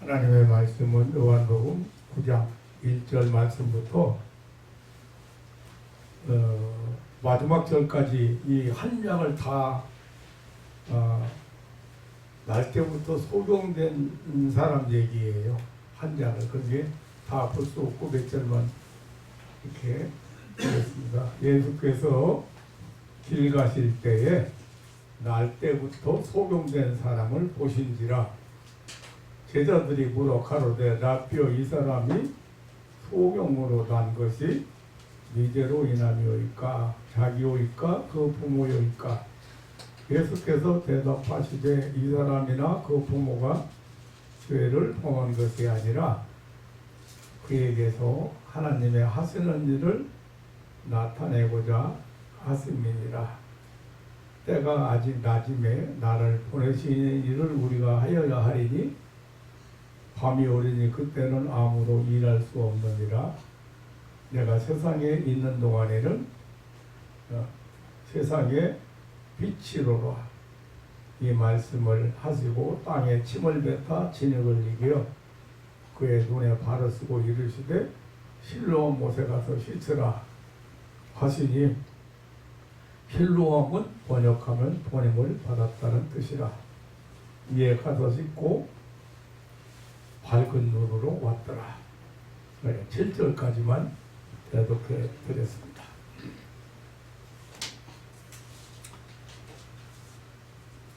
하나님의 말씀은 요한복음 9장 1절 말씀부터 마지막 절까지 이 한 장을 다 날 때부터 소경된 사람 얘기예요. 한 장을. 그게 다 볼 수 없고 몇 절만 이렇게 되겠습니다. 예수께서 길 가실 때에 날 때부터 소경된 사람을 보신지라. 제자들이 물어 가로되 라삐어 이 사람이 소경으로 난 것이 미제로 인함이오이까 자기오이까 그 부모요이까. 예수께서 대답하시되 이 사람이나 그 부모가 죄를 범한 것이 아니라 그에게서 하나님의 하시는 일을 나타내고자 하심이니라. 때가 아직 낮음에 나를 보내시는 일을 우리가 하여야 하리니 밤이 오리니 그때는 아무도 일할 수 없느니라. 내가 세상에 있는 동안에는 세상에 빛이로라. 이 말씀을 하시고 땅에 침을 뱉어 진흙을 이겨 그의 눈에 바로 쓰고 이르시되 실로암 못에 가서 씻으라 하시니, 실로암은 번역하면 보냄을 받았다는 뜻이라. 이에 가서 씻고 밝은 눈으로 왔더라. 7절까지만 대독해 드렸습니다.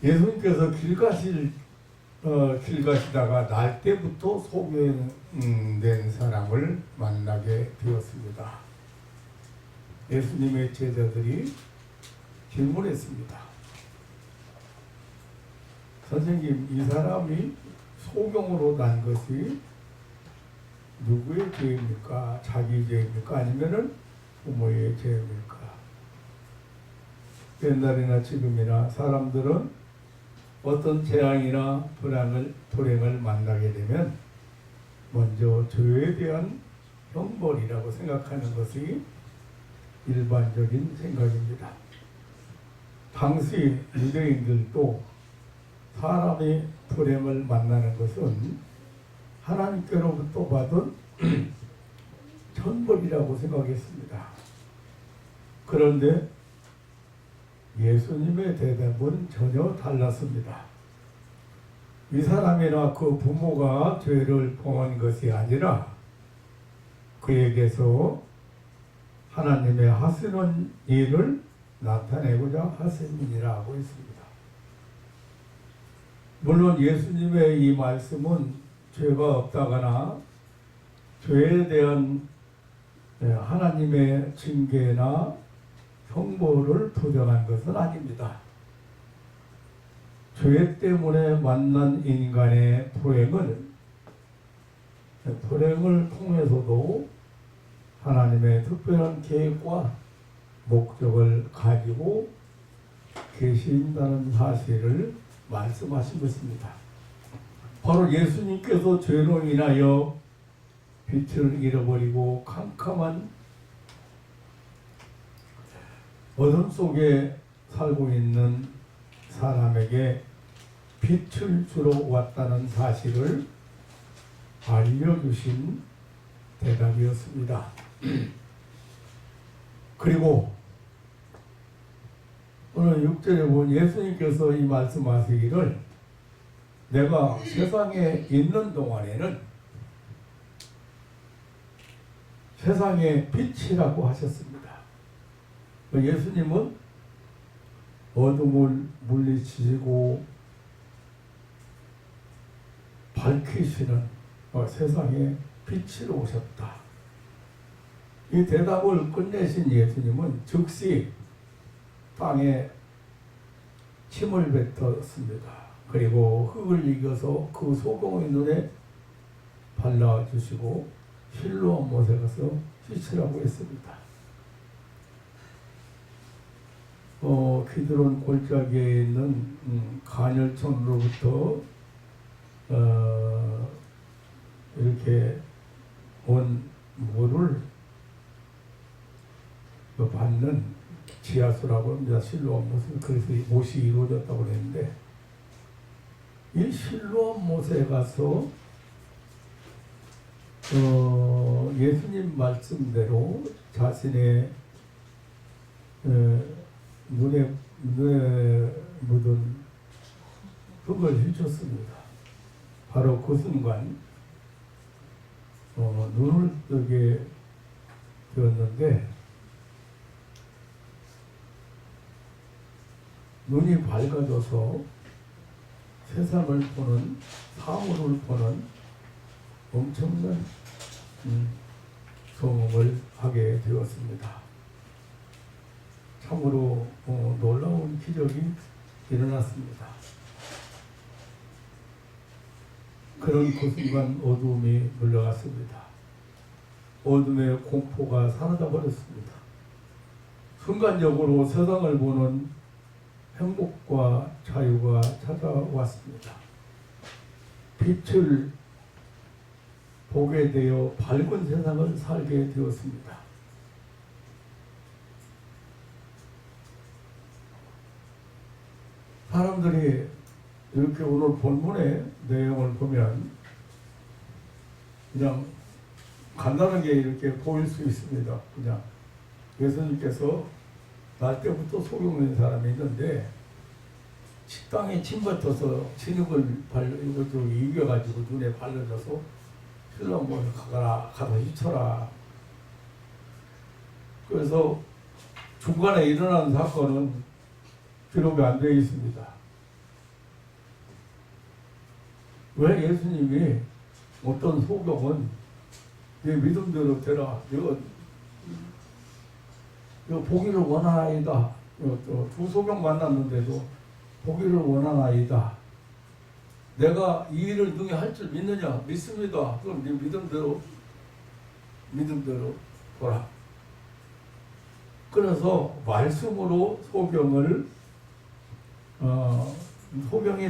예수님께서 길 가시다가 날 때부터 소경된 사람을 만나게 되었습니다. 예수님의 제자들이 질문했습니다. 선생님, 이 사람이 소경으로 난 것이 누구의 죄입니까? 자기 죄입니까? 아니면은 부모의 죄입니까? 옛날이나 지금이나 사람들은 어떤 재앙이나 불행을 만나게 되면 먼저 죄에 대한 형벌이라고 생각하는 것이 일반적인 생각입니다. 당시 유대인들도 사람이 불행을 만나는 것은 하나님께로부터 받은 천벌이라고 생각했습니다. 그런데 예수님의 대답은 전혀 달랐습니다. 이 사람이나 그 부모가 죄를 범한 것이 아니라 그에게서 하나님의 하시는 일을 나타내고자 하심이라고 했습니다. 물론 예수님의 이 말씀은 죄가 없다거나 죄에 대한 하나님의 징계나 형벌을 부정한 것은 아닙니다. 죄 때문에 만난 인간의 불행을 통해서도 하나님의 특별한 계획과 목적을 가지고 계신다는 사실을 말씀하신 것입니다. 바로 예수님께서 죄로 인하여 빛을 잃어버리고 캄캄한 어둠 속에 살고 있는 사람에게 빛을 주러 왔다는 사실을 알려주신 대답이었습니다. 그리고 오늘 6절에 보면 예수님께서 이 말씀하시기를 내가 세상에 있는 동안에는 세상의 빛이라고 하셨습니다. 예수님은 어둠을 물리치시고 밝히시는 세상의 빛으로 오셨다. 이 대답을 끝내신 예수님은 즉시 땅에 침을 뱉었습니다. 그리고 흙을 이겨서 그 소경의 눈에 발라주시고 실로암 못에 가서 씻으라고 했습니다. 키드론 골짜기에 있는 간열천으로부터 이렇게 온 물을 받는 지하수라고 합니다. 실로암 못은 그래서 못이 이루어졌다고 했는데 이 실로암 못에 가서 예수님 말씀대로 자신의 눈에 묻은 흙을 휘쳤습니다. 바로 그 순간 눈을 뜨게 되었는데 눈이 밝아져서 세상을 보는, 사물을 보는 엄청난 경험을 하게 되었습니다. 참으로 놀라운 기적이 일어났습니다. 그런 그 순간 어두움이 물러갔습니다. 어둠의 공포가 사라져 버렸습니다. 순간적으로 세상을 보는 행복과 자유가 찾아왔습니다. 빛을 보게 되어 밝은 세상을 살게 되었습니다. 사람들이 이렇게 오늘 본문의 내용을 보면 그냥 간단하게 이렇게 보일 수 있습니다. 그냥 예수님께서 날 때부터 소경된 사람이 있는데 식당에 침 뱉어서 진흙을 이것저것 이겨가지고 눈에 발라져서 신랑 뭐 가서 휘쳐라. 그래서 중간에 일어난 사건은 기록이 안 되어 있습니다. 왜 예수님이 어떤 소경은 네 믿음대로 되라. 이거 보기를 원하나이다. 두 소경 만났는데도 보기를 원하나이다. 내가 이 일을 능히 할 줄 믿느냐? 믿습니다. 그럼 네 믿음대로 보라. 그래서 말씀으로 소경의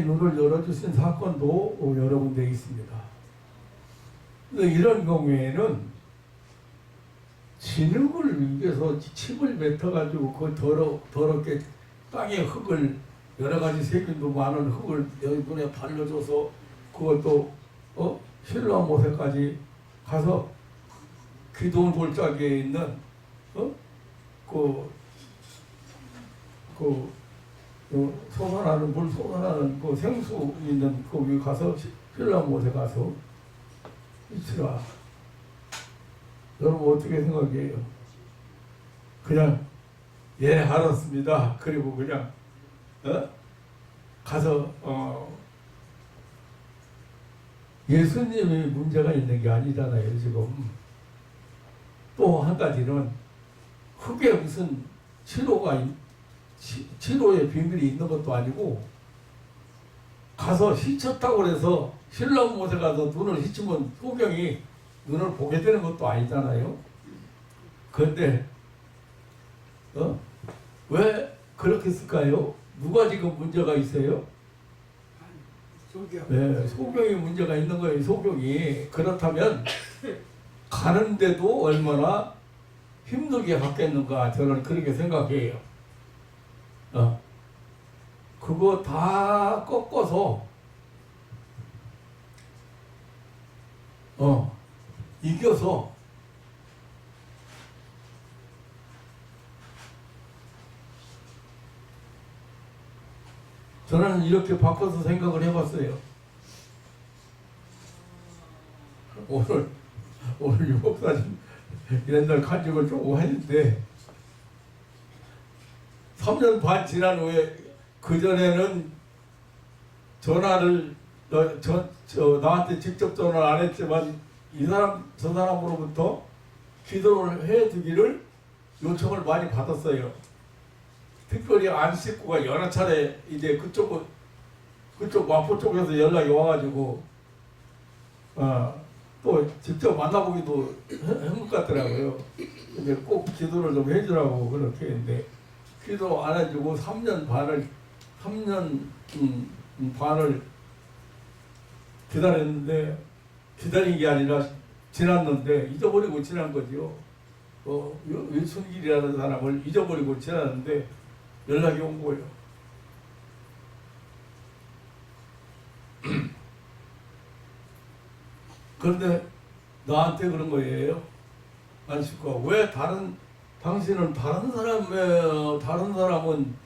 눈을 열어주신 사건도 여러 군데 있습니다. 이런 경우에는 진흙을 위해서 침을 뱉어가지고 그 더럽게 땅에 흙을 여러 가지 세균도 많은 흙을 눈에 발라줘서 그것도 실로암 모세까지 가서 기도원 골짜기에 있는 물 솟아나는 그 생수 있는 거기 가서 실로암 모세 가서 이치라. 여러분 어떻게 생각해요? 그냥 예 알았습니다. 그리고 그냥 가서 예수님이 문제가 있는 게 아니잖아요. 지금 또 한 가지는 흙에 무슨 치료의 비밀이 있는 것도 아니고 가서 휘쳤다고 해서 신랑 못에 가서 눈을 휘치면 소경이 눈을 보게 되는 것도 아니잖아요. 그런데 왜 그렇게 했을까요? 누가 지금 문제가 있어요? 네, 소경이 문제가 있는 거예요. 소경이. 그렇다면 가는데도 얼마나 힘들게 갔겠는가 저는 그렇게 생각해요. 그거 다 꺾어서 이겨서 저는 이렇게 바꿔서 생각을 해봤어요. 오늘 유 목사님 옛날 간증을 조금 했는데 3년 반 지난 후에 그전에는 전화를 나한테 직접 전화를 안 했지만 이 사람 저 사람으로부터 기도를 해주기를 요청을 많이 받았어요. 특별히 안식구가 여러 차례 이제 그쪽 마포 쪽에서 연락이 와가지고 또 직접 만나보기도 행복 같더라고요. 근데 꼭 기도를 좀 해주라고 그렇게 했는데 기도 안 해주고 3년 반을 기다렸는데 기다린 게 아니라 지났는데 잊어버리고 지난 거죠. 윤순길이라는 사람을 잊어버리고 지났는데 연락이 온 거예요. 그런데 나한테 그런 거예요. 안식과 왜 당신은 다른 사람은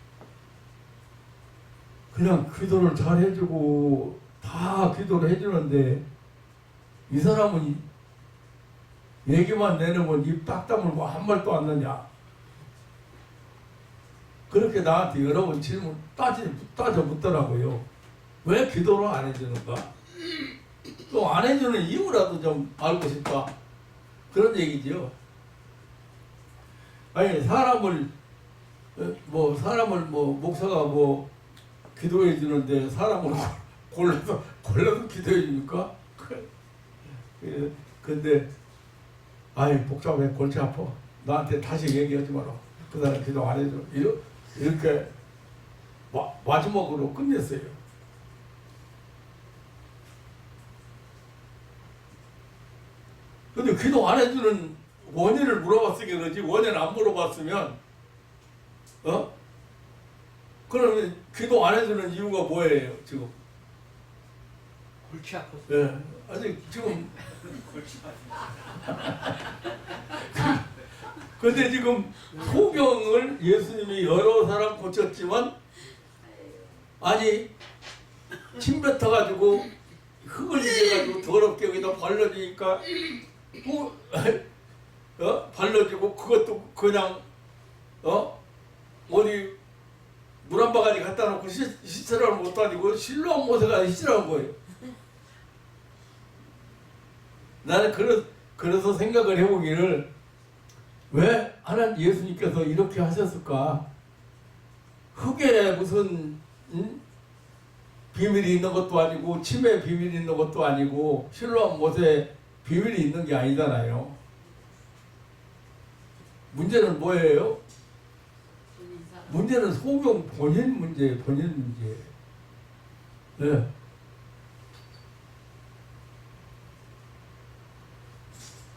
그냥 기도를 잘 해주고 다 기도를 해주는데 이 사람은 얘기만 내놓으면 입 딱 다물고 한 말도 안 넣냐. 그렇게 나한테 여러 번 질문 따져 묻더라고요. 왜 기도를 안 해주는가? 또 안 해주는 이유라도 좀 알고 싶다. 그런 얘기지요. 아니 사람을 목사가 기도해 주는데 사람을 골라서 기도해 줍니까? 근데 아이 복잡해 골치 아파. 나한테 다시 얘기하지 마라. 그 사람 기도 안 해줘. 이렇게 마지막으로 끝냈어요. 근데 기도 안 해주는 원인을 물어봤으니까 그러지, 원인 안 물어봤으면 그러면 기도 안 해주는 이유가 뭐예요 지금? 골치 아팠어. 예, 아직 지금 골치 아팠어. 근데 지금 소경을 예수님이 여러 사람 고쳤지만 아니 침 뱉어가지고 흙을 입혀가지고 더럽게 여기다 발라주니까 발라주고 그것도 그냥 어디 물 한 바가지 갖다 놓고 씻으라고 못하고 실로한 못해가 씻으라는 거예요. 나는 그래서 생각을 해보기를 왜 하나님 예수님께서 이렇게 하셨을까? 흙에 무슨 비밀이 있는 것도 아니고 침에 비밀이 있는 것도 아니고 실로한 못에 비밀이 있는 게 아니잖아요. 문제는 뭐예요? 문제는 소경 본인 문제. 네.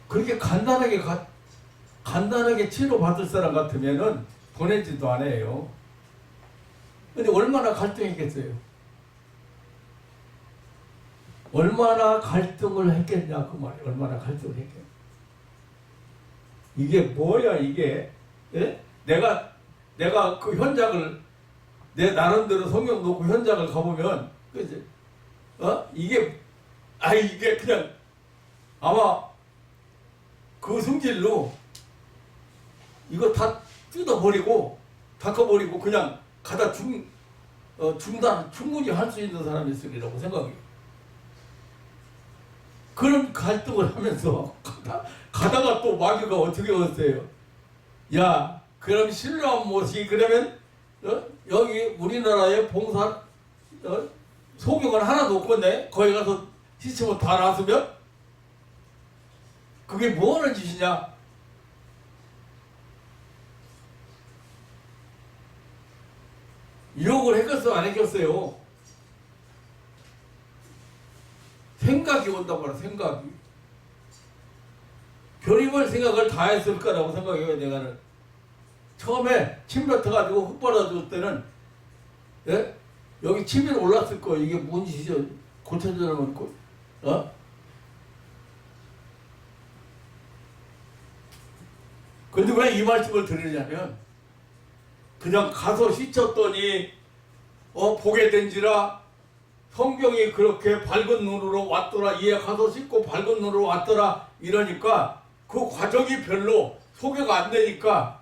그렇게 간단하게 치료받을 사람 같으면은 보내지도 않아요. 근데 얼마나 갈등했겠어요? 얼마나 갈등을 했겠냐 그 말이에요. 얼마나 갈등을 했겠냐. 이게 뭐야 이게? 예? 내가 그 현장을 내 나름대로 성경 놓고 현장을 가보면 그지? 이게 그냥 아마 그 성질로 이거 다 뜯어버리고 닦아버리고 그냥 가다 중단 충분히 할 수 있는 사람이 있으리라고 생각해요. 그런 갈등을 하면서 가다가 또 마귀가 어떻게 왔어요? 야, 그럼 신뢰한 못이 그러면 여기 우리나라에 봉사 소경은 하나도 없겠네. 거기 가서 시치면 다 나서면 그게 뭐 하는 짓이냐? 욕을 했겠어 안 했겠어요? 생각이 온단 말이야. 생각이 별의별 생각을 다 했을 거라고 생각해요. 내가는 처음에 침 뱉어가지고 흙 발라줄 때는 예? 여기 침이 올랐을 거예요. 이게 뭔 짓이죠? 고쳐주는 거 근데 왜 이 말씀을 드리냐면 그냥 가서 씻었더니 보게 된지라 성경이 그렇게 밝은 눈으로 왔더라. 이에 가서 씻고 밝은 눈으로 왔더라. 이러니까 그 과정이 별로 소개가 안 되니까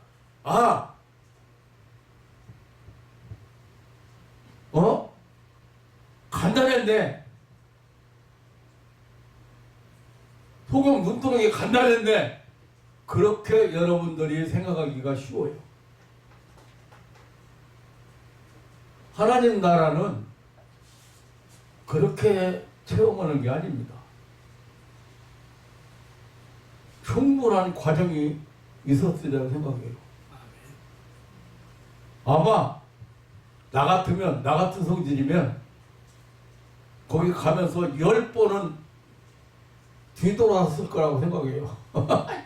간단했네. 소금 눈두덩이 간단했네. 그렇게 여러분들이 생각하기가 쉬워요. 하나님 나라는 그렇게 체험하는 게 아닙니다. 충분한 과정이 있었으리라고 생각해요. 아마 나 같은 성질이면 거기 가면서 10번은 뒤돌아섰을 거라고 생각해요.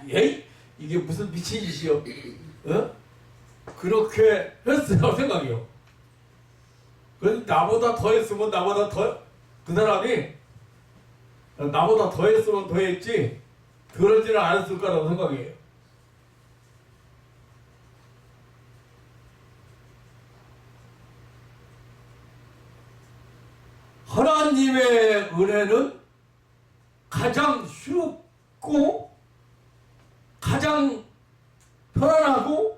에이? 이게 무슨 미친 짓이요? 그렇게 했으라고 생각해요. 그래서 나보다 더 했으면 그 사람이 나보다 더 했으면 더 했지 그러지는 않았을 거라고 생각해요. 하나님의 은혜는 가장 쉽고 가장 편안하고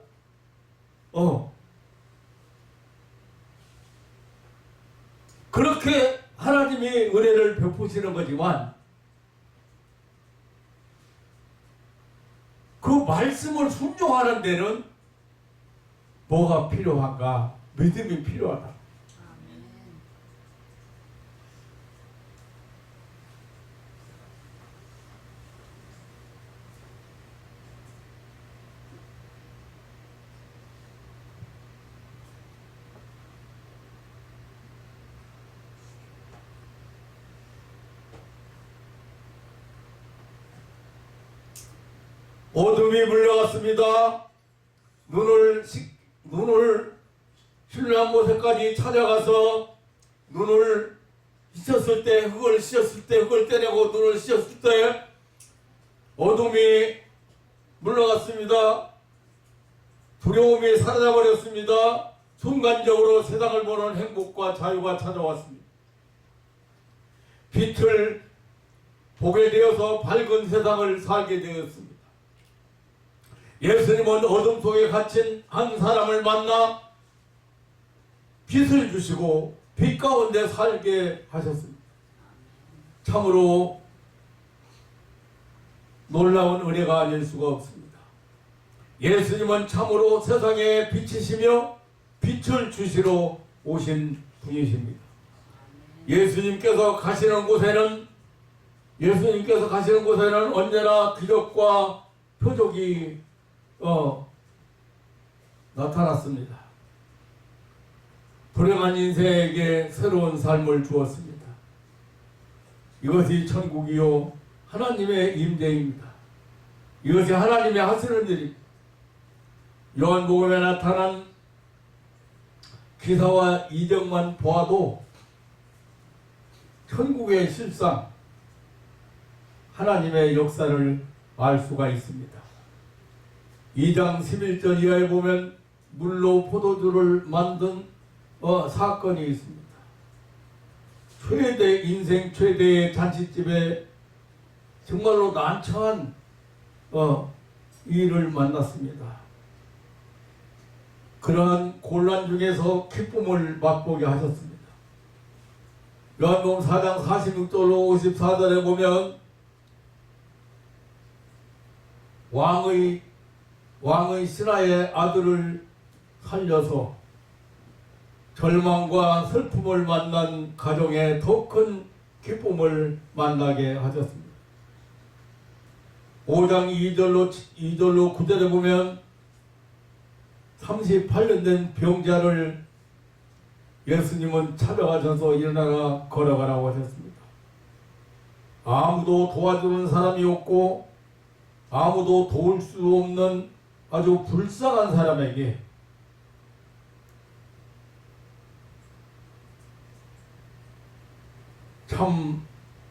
그렇게 하나님이 은혜를 베푸시는 거지만 그 말씀을 순종하는 데는 뭐가 필요한가? 믿음이 필요하다. 어둠이 물러갔습니다. 눈을 신랑모세까지 찾아가서 눈을 씻었을 때, 흙을 씻었을 때, 흙을 떼내고 눈을 씻었을 때 어둠이 물러갔습니다. 두려움이 사라져버렸습니다. 순간적으로 세상을 보는 행복과 자유가 찾아왔습니다. 빛을 보게 되어서 밝은 세상을 살게 되었습니다. 예수님은 어둠 속에 갇힌 한 사람을 만나 빛을 주시고 빛 가운데 살게 하셨습니다. 참으로 놀라운 은혜가 아닐 수가 없습니다. 예수님은 참으로 세상의 빛이시며 빛을 주시러 오신 분이십니다. 예수님께서 가시는 곳에는 언제나 기적과 표적이 나타났습니다. 불행한 인생에게 새로운 삶을 주었습니다. 이것이 천국이요 하나님의 임재입니다. 이것이 하나님의 하시는 일입니다. 요한복음에 나타난 기사와 이적만 보아도 천국의 실상 하나님의 역사를 알 수가 있습니다. 2장 11절 이하에 보면 물로 포도주를 만든 사건이 있습니다. 인생 최대의 잔치집에 정말로 난처한 일을 만났습니다. 그러한 곤란 중에서 기쁨을 맛보게 하셨습니다. 요한복음 4장 46절로 54절에 보면 왕의 신하의 아들을 살려서 절망과 슬픔을 만난 가정에 더 큰 기쁨을 만나게 하셨습니다. 5장 2절로 9절에 보면 38년 된 병자를 예수님은 찾아가셔서 일어나라 걸어가라고 하셨습니다. 아무도 도와주는 사람이 없고 아무도 도울 수 없는 아주 불쌍한 사람에게 참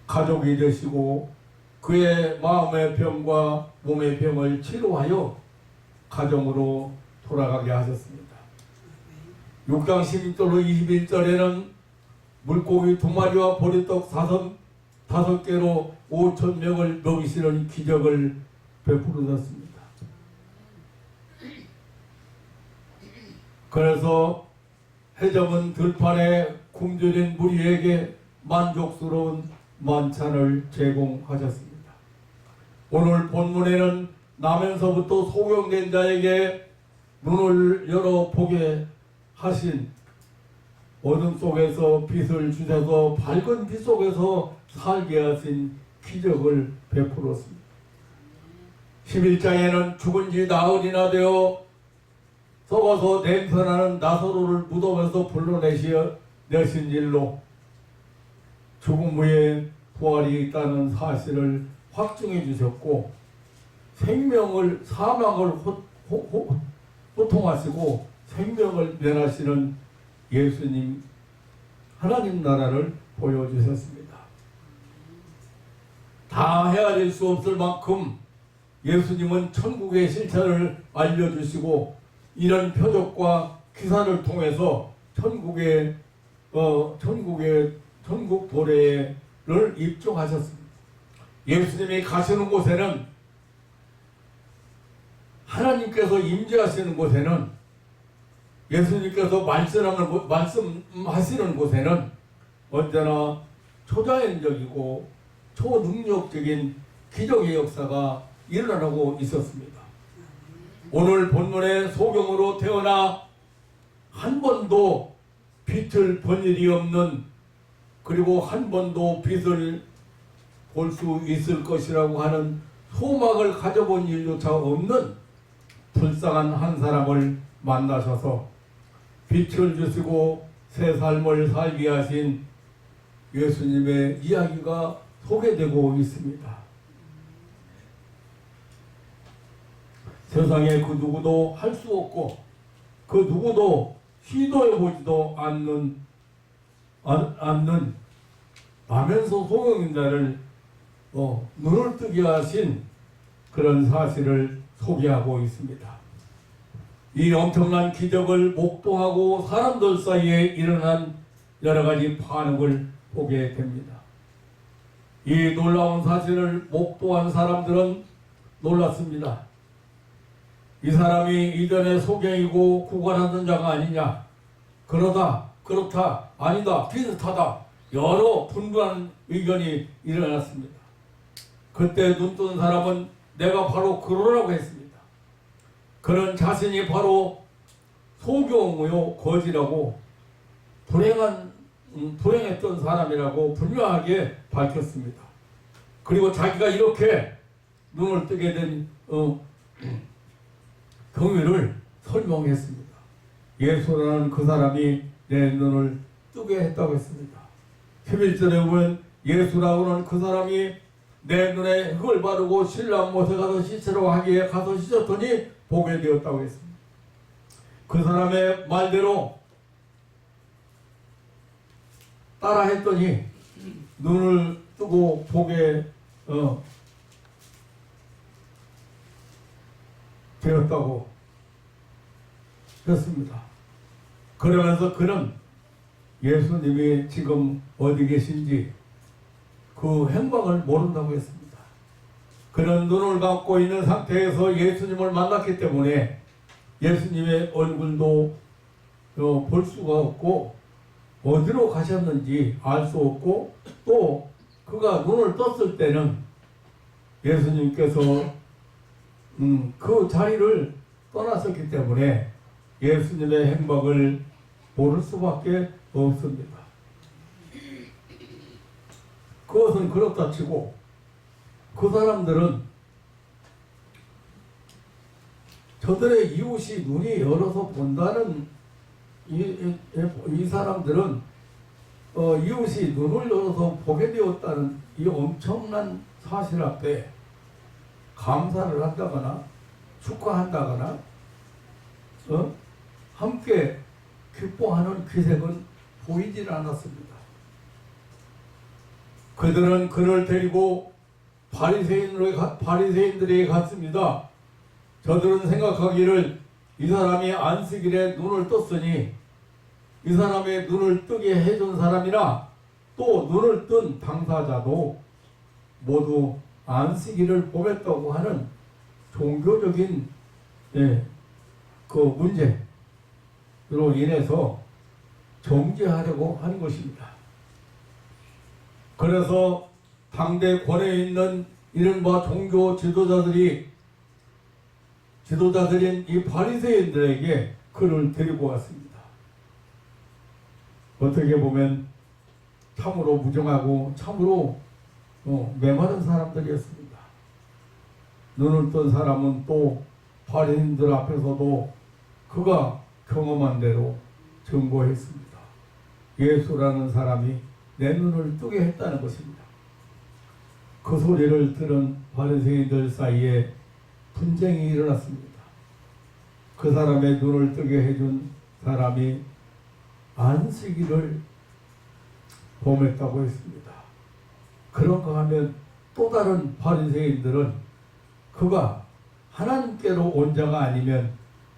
가족이 되시고 그의 마음의 병과 몸의 병을 치료하여 가정으로 돌아가게 하셨습니다. 6장 12절로 21절에는 물고기 2마리와 보리떡 5개로 5,000명을 먹이시는 기적을 베푸셨습니다. 그래서 해적은 들판에 굶주린 무리에게 만족스러운 만찬을 제공하셨습니다. 오늘 본문에는 나면서부터 소경된 자에게 눈을 열어보게 하신 어둠 속에서 빛을 주셔서 밝은 빛 속에서 살게 하신 기적을 베풀었습니다. 11장에는 죽은 지 나흘이나 되어 썩어서 냄새나는 나사로를 무덤에서 불러내신 일로 죽음 후에 부활이 있다는 사실을 확증해 주셨고 사망을 호통하시고 생명을 면하시는 예수님 하나님 나라를 보여주셨습니다. 다 헤아릴 수 없을 만큼 예수님은 천국의 실체를 알려주시고 이런 표적과 기사를 통해서 천국 도래를 입증하셨습니다. 예수님이 가시는 곳에는, 하나님께서 임재하시는 곳에는, 예수님께서 말씀하시는 곳에는 언제나 초자연적이고 초능력적인 기적의 역사가 일어나고 있었습니다. 오늘 본문의 소경으로 태어나 한 번도 빛을 본 일이 없는, 그리고 한 번도 빛을 볼 수 있을 것이라고 하는 소망을 가져본 일조차 없는 불쌍한 한 사람을 만나셔서 빛을 주시고 새 삶을 살게 하신 예수님의 이야기가 소개되고 있습니다. 세상에 그 누구도 할 수 없고 그 누구도 시도해 보지도 않는 라면서 소경인자를 눈을 뜨게 하신 그런 사실을 소개하고 있습니다. 이 엄청난 기적을 목도하고 사람들 사이에 일어난 여러 가지 반응을 보게 됩니다. 이 놀라운 사실을 목도한 사람들은 놀랐습니다. 이 사람이 이전에 소경이고 구걸하던 자가 아니냐, 그렇다, 아니다, 비슷하다, 여러 분분한 의견이 일어났습니다. 그때 눈 뜬 사람은 내가 바로 그러라고 했습니다. 그는 자신이 바로 소경이요 거지라고 불행했던 사람이라고 분명하게 밝혔습니다. 그리고 자기가 이렇게 눈을 뜨게 된 경위를 설명했습니다. 예수라는 그 사람이 내 눈을 뜨게 했다고 했습니다. 11절에 보면 예수라고는 그 사람이 내 눈에 흙을 바르고 신랑 못에 가서 씻으러 하기에 가서 씻었더니 보게 되었다고 했습니다. 그 사람의 말대로 따라 했더니 눈을 뜨고 보게 되었다고 했습니다. 그러면서 그는 예수님이 지금 어디 계신지 그 행방을 모른다고 했습니다. 그는 눈을 감고 있는 상태에서 예수님을 만났기 때문에 예수님의 얼굴도 볼 수가 없고 어디로 가셨는지 알 수 없고, 또 그가 눈을 떴을 때는 예수님께서 그 자리를 떠났었기 때문에 예수님의 행방을 모를 수밖에 없습니다. 그것은 그렇다 치고 그 사람들은, 저들의 이웃이 눈이 열어서 본다는 이 사람들은 이웃이 눈을 열어서 보게 되었다는 이 엄청난 사실 앞에 감사를 한다거나 축하한다거나 함께 기뻐하는 기색은 보이질 않았습니다. 그들은 그를 데리고 바리새인들에게 갔습니다. 저들은 생각하기를 이 사람이 안식일에 눈을 떴으니 이 사람의 눈을 뜨게 해준 사람이나 또 눈을 뜬 당사자도 모두 안식일을 범했다고 하는 종교적인 그 문제로 인해서 정죄하려고 하는 것입니다. 그래서 당대 권위에 있는 이른바 종교 지도자들인 이 바리새인들에게 그를 데리고 왔습니다. 어떻게 보면 참으로 무정하고 참으로 메마른 사람들이었습니다. 눈을 뜬 사람은 또 바리새인들 앞에서도 그가 경험한 대로 증거했습니다. 예수라는 사람이 내 눈을 뜨게 했다는 것입니다. 그 소리를 들은 바리새인들 사이에 분쟁이 일어났습니다. 그 사람의 눈을 뜨게 해준 사람이 안식일을 범했다고 했습니다. 그런가 하면 또 다른 바리새인들은 그가 하나님께로 온 자가 아니면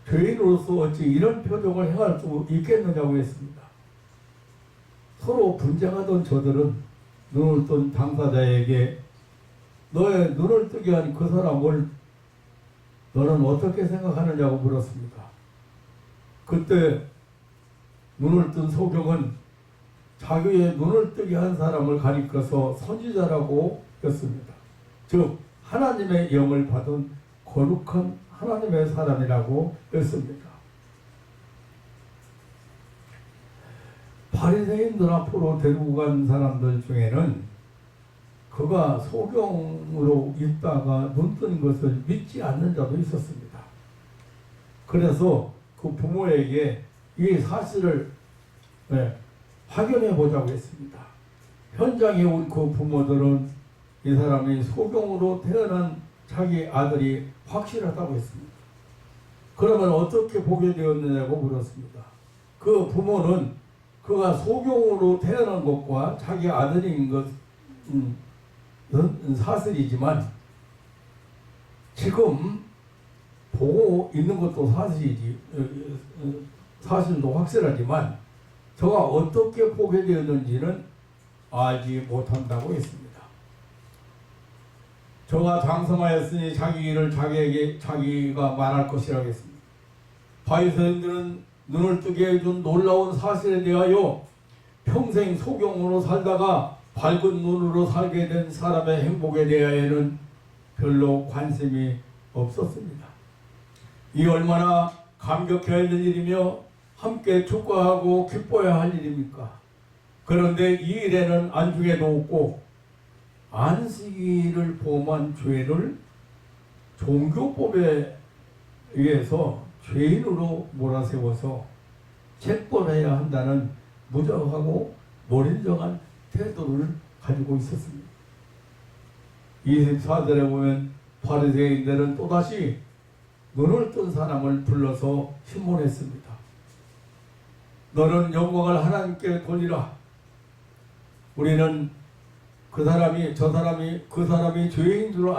죄인으로서 어찌 이런 표적을 행할 수 있겠느냐고 했습니다. 서로 분쟁하던 저들은 눈을 뜬 당사자에게 너의 눈을 뜨게 한 그 사람을 너는 어떻게 생각하느냐고 물었습니다. 그때 눈을 뜬 소경은 자기의 눈을 뜨게 한 사람을 가리켜서 선지자라고 했습니다. 즉 하나님의 영을 받은 거룩한 하나님의 사람이라고 했습니다. 바리새인들 앞으로 데리고 간 사람들 중에는 그가 소경으로 있다가 눈 뜬 것을 믿지 않는 자도 있었습니다. 그래서 그 부모에게 이 사실을 확인해 보자고 했습니다. 현장에 온 그 부모들은 이 사람이 소경으로 태어난 자기 아들이 확실하다고 했습니다. 그러면 어떻게 보게 되었느냐고 물었습니다. 그 부모는 그가 소경으로 태어난 것과 자기 아들인 것은 사실이지만 지금 보고 있는 것도 사실도 확실하지만 저가 어떻게 보게 되었는지는 알지 못한다고 했습니다. 저가 장성하였으니 자기 일을 자기가 말할 것이라고 했습니다. 바리새인들은 눈을 뜨게 해준 놀라운 사실에 대하여 평생 소경으로 살다가 밝은 눈으로 살게 된 사람의 행복에 대하여는 별로 관심이 없었습니다. 이 얼마나 감격해야 할 일이며 함께 축하하고 기뻐야 할 일입니까? 그런데 이 일에는 안중에도 없고 안식일을 범한 죄를 종교법에 의해서 죄인으로 몰아세워서 책벌해야 한다는 무정하고 몰인정한 태도를 가지고 있었습니다. 24절에 보면 바리새인들은 또다시 눈을 뜬 사람을 불러서 신문했습니다. 너는 영광을 하나님께 돌리라. 우리는 그 사람이 죄인 줄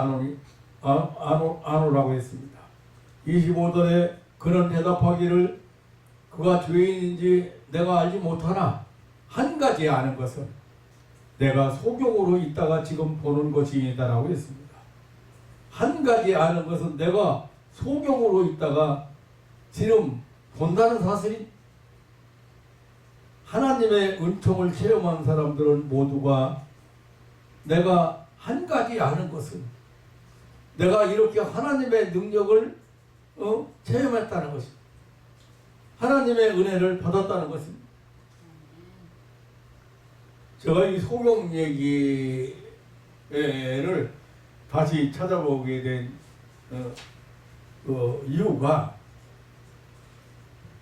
아노라고 했습니다. 25절에 그는 대답하기를 그가 죄인인지 내가 알지 못하나 한 가지 아는 것은 내가 소경으로 있다가 지금 보는 것이다라고 했습니다. 한 가지 아는 것은 내가 소경으로 있다가 지금 본다는 사실이 하나님의 은총을 체험한 사람들은 모두가 내가 한 가지 아는 것은 내가 이렇게 하나님의 능력을 체험했다는 것입니다. 하나님의 은혜를 받았다는 것입니다. 제가 이 소경 얘기를 다시 찾아보게 된 이유가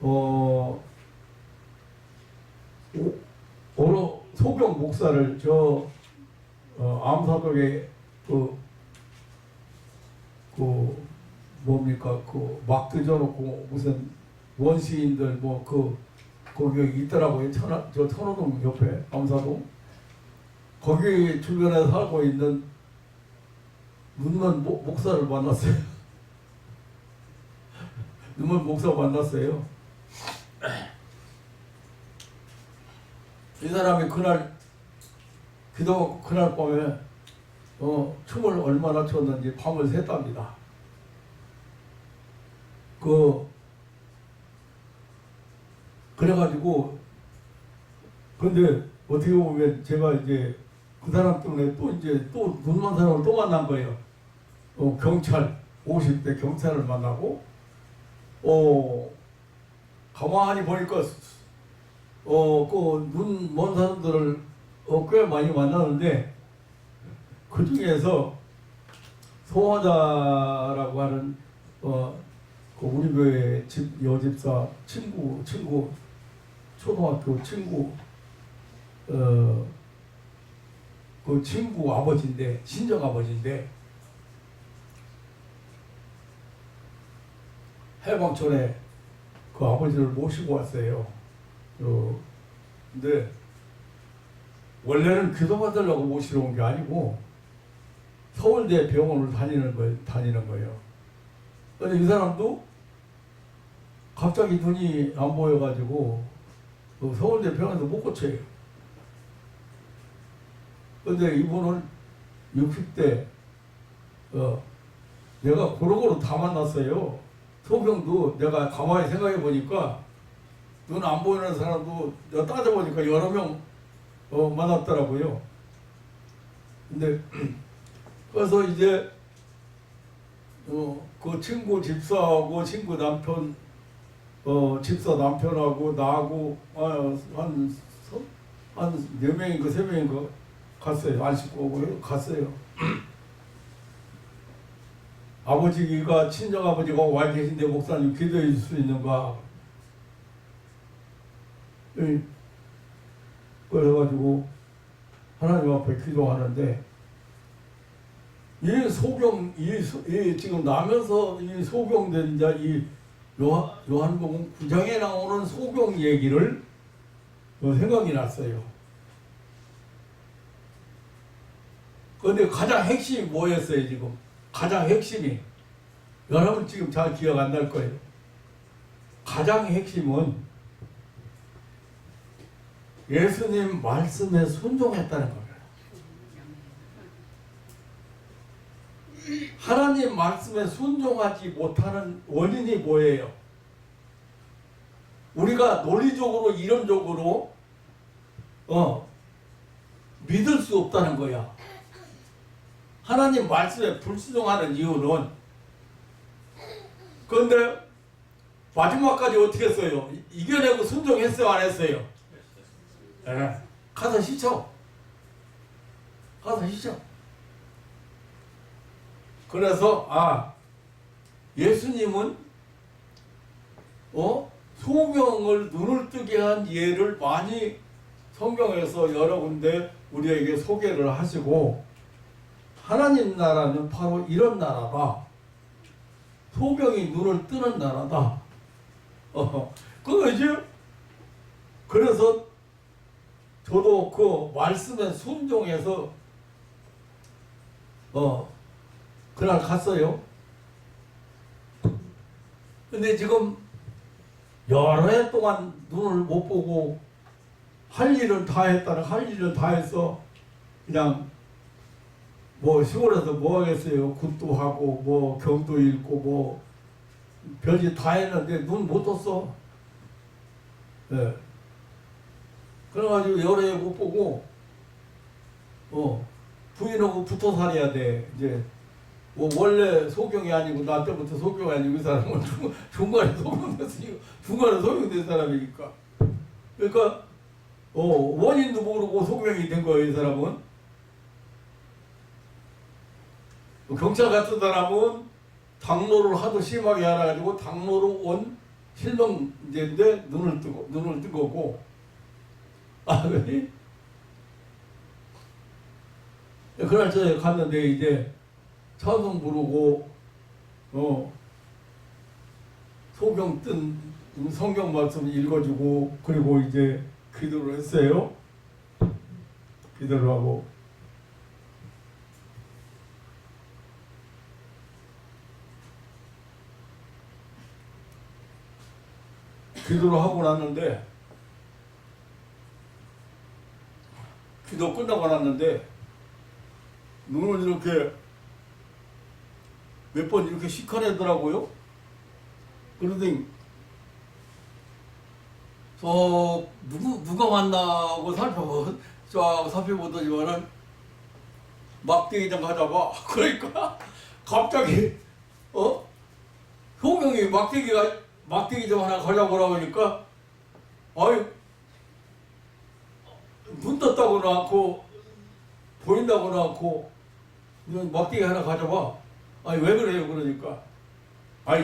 어느 소경 목사를 암사동에 막 드져놓고 무슨 원시인들 거기 있더라고요. 저 천호동 옆에 암사동 거기 주변에 살고 있는 눈먼 목사를 만났어요. 눈먼 목사 만났어요. 이 사람이 그날 밤에 춤을 얼마나 췄는지 밤을 샜답니다. 그래가지고 근데 어떻게 보면 제가 이제 그 사람 때문에 또 눈먼 사람을 또 만난 거예요. 경찰 50대 경찰을 만나고 가만히 보니까 그 눈 먼 사람들을 꽤 많이 만나는데 그 중에서 소화자라고 하는 그 우리 교회 여집사 친구 초등학교 친구 그 친구 아버지인데 친정 아버지인데 해방촌에 그 아버지를 모시고 왔어요. 근데 원래는 기도받으려고 모시러 온 게 아니고 서울대 병원을 다니는 거예요. 근데 이 사람도 갑자기 눈이 안 보여가지고 그 서울대 병원에서 못 고쳐요. 근데 이분은 60대, 내가 고루고루 다 만났어요. 소경도 내가 가만히 생각해 보니까 눈 안 보이는 사람도 내가 따져보니까 여러 명 만났더라고요. 근데 그래서 이제 그 친구 집사하고 친구 남편 집사 남편하고 나하고 한 네 명인가 세 명인가 갔어요. 안 씻고 오고 갔어요. 아버지가 친정아버지가 와 계신데 목사님 기도해 줄 수 있는가? 그래가지고 하나님 앞에 기도하는데 이 소경 지금 나면서 이 소경된 이제 이 요한복음 9장에 나오는 소경 얘기를 생각이 났어요. 그런데 가장 핵심이 뭐였어요 지금? 가장 핵심이 여러분 지금 잘 기억 안 날 거예요. 가장 핵심은 예수님 말씀에 순종했다는 거예요. 하나님 말씀에 순종하지 못하는 원인이 뭐예요? 우리가 논리적으로 이론적으로 믿을 수 없다는 거야. 하나님 말씀에 불순종하는 이유는 그런데 마지막까지 어떻게 했어요? 이겨내고 순종했어요? 안 했어요? 네. 가서 시쳐. 가서 시쳐. 그래서 예수님은 소명을 눈을 뜨게 한 예를 많이 성경에서 여러 군데 우리에게 소개를 하시고 하나님 나라는 바로 이런 나라다. 소경이 눈을 뜨는 나라다. 그거죠. 그래서 저도 그 말씀에 순종해서 그날 갔어요. 근데 지금 여러 해 동안 눈을 못 보고 할 일은 다 했다는 할 일은 다 해서 그냥 뭐 시골에서 뭐 하겠어요. 굿도 하고 뭐 경도 읽고 뭐 별짓 다 했는데 눈 못 떴어. 네. 그래가지고 여러 해 못 보고 부인하고 붙어 살아야 돼. 이제 뭐 원래 소경이 아니고 나 때부터 소경이 아니고 이 사람은 중간에 소경됐으니까 중간에 소경된 사람이니까. 그러니까 원인도 모르고 소경이 된 거예요. 이 사람은. 경찰 같은 사람은 당로를 하도 심하게 알아가지고 당로로 온 실명제인데 눈을 뜬 거고. 그래? 그날 저에 갔는데 이제 찬송 부르고 소경 뜬 성경 말씀 읽어주고 그리고 이제 기도를 했어요. 기도를 하고 기도를 하고 났는데 기도 끝나고 났는데 눈을 이렇게 몇 번 이렇게 시커내더라고요. 그러더니 누가 왔나 하고 살펴보더니만은 막대기장 가자봐. 그러니까 갑자기 효경이 막대기 좀 하나 가져보라고 하니까 눈 떴다고는 않고 보인다고는 않고 막대기 하나 가져봐. 왜 그래요? 그러니까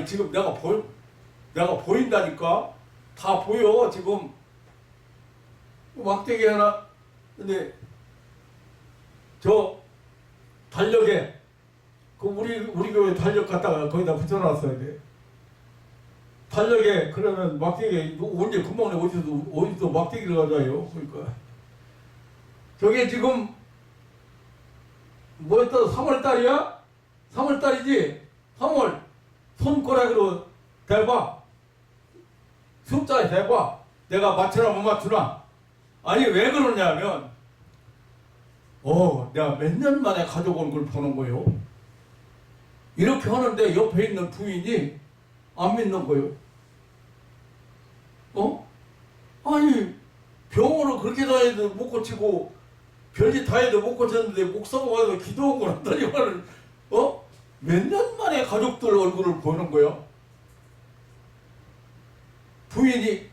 지금 내가 보인다니까. 다 보여 지금. 막대기 하나. 근데 저 달력에 우리 교회 달력 갖다가 거기다 붙여놨어야 돼. 달력에 그러면 막대기 언제 금방 어디서 막대기를 가져와요. 그러니까 저게 지금 뭐였다? 3월달이야? 3월달이지? 3월 손가락으로 대봐. 숫자에 대봐. 내가 맞추나 못 맞추나? 아니 왜 그러냐면 내가 몇 년 만에 가져온 걸 보는 거요. 이렇게 하는데 옆에 있는 부인이 안 믿는 거요. 아니 병원을 그렇게 다해도 못 고치고 별짓 다 해도 못 고쳤는데 목사가 와서 기도하고 났더니만은 몇 년 만에 가족들 얼굴을 보는 거야. 부인이